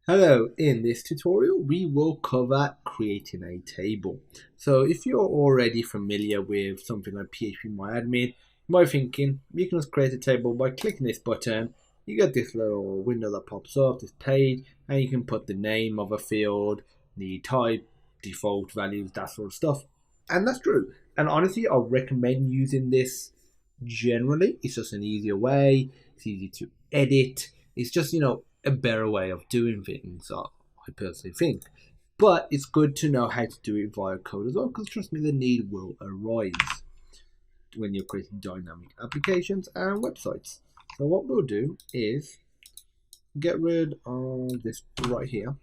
Hello, in this tutorial we will cover creating a table. So if you're already familiar with something like PHPMyAdmin, you might be thinking you can just create a table by clicking this button. You get this little window that pops up, this page, and you can put the name of a field, the type, default values, that sort of stuff. And that's true. And honestly, I recommend using this generally. It's just an easier way, it's easy to edit. It's just, a better way of doing things, I personally think. But it's good to know how to do it via code as well, because trust me, the need will arise when you're creating dynamic applications and websites. So what we'll do is get rid of this right here,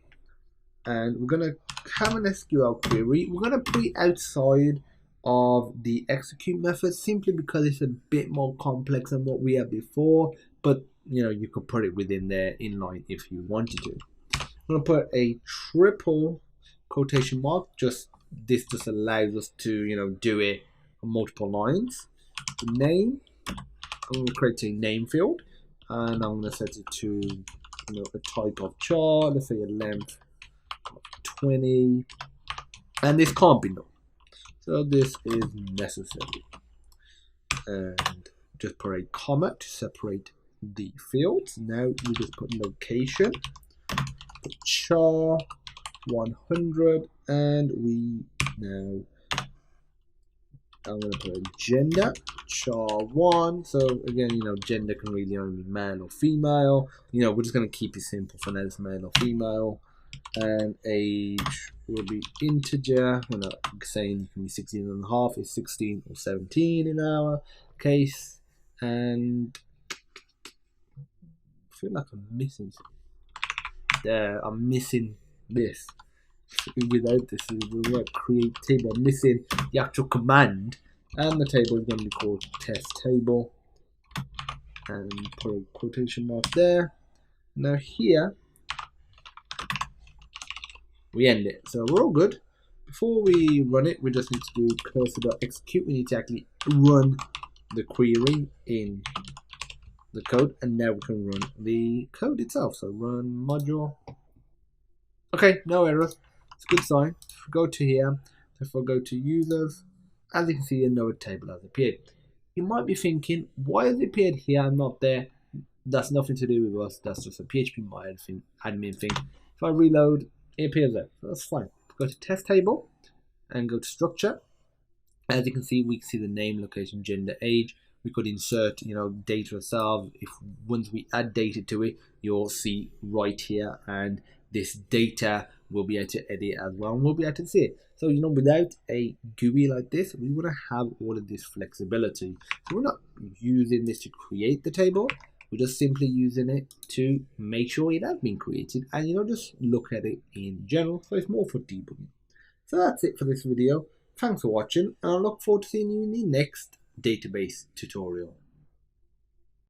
and we're going to have an SQL query. We're going to put it outside of the execute method simply because it's a bit more complex than what we had before, but you could put it within there inline if you wanted to. I'm going to put a triple quotation mark. This just allows us to do it on multiple lines. The name, I'm going to create a name field, and I'm going to set it to a type of chart. Let's say a length of 20, and this can't be null, so this is necessary. And just put a comma to separate the fields. Now we just put location, put char 100, and I'm going to put a gender, char 1. So again, gender can really only be male or female. We're just going to keep it simple for now, it's male or female. And age will be integer. We're not saying it can be 16 and a half, it's 16 or 17 in our case. And I feel like I'm missing this. Without this, we won't create table. I'm missing the actual command, and the table is going to be called test table, and put a quotation mark there. Now here we end it, so we're all good. Before we run it, we just need to do cursor.execute. We need to actually run the query in the code, and now we can run the code itself. So run module. Okay, no errors. It's a good sign. If we go to here, if we go to users, as you can see, another table has appeared. You might be thinking, why has it appeared here and not there? That's nothing to do with us. That's just a PHPMyAdmin thing. If I reload, it appears there. So that's fine. Go to test table and go to structure. As you can see, we can see the name, location, gender, age. We could insert, data ourselves. If once we add data to it, you'll see right here, and this data will be able to edit as well, and we'll be able to see it. So, without a GUI like this, we wouldn't have all of this flexibility. So we're not using this to create the table. We're just simply using it to make sure it has been created, and just look at it in general. So it's more for debugging. So that's it for this video. Thanks for watching, and I look forward to seeing you in the next database tutorial.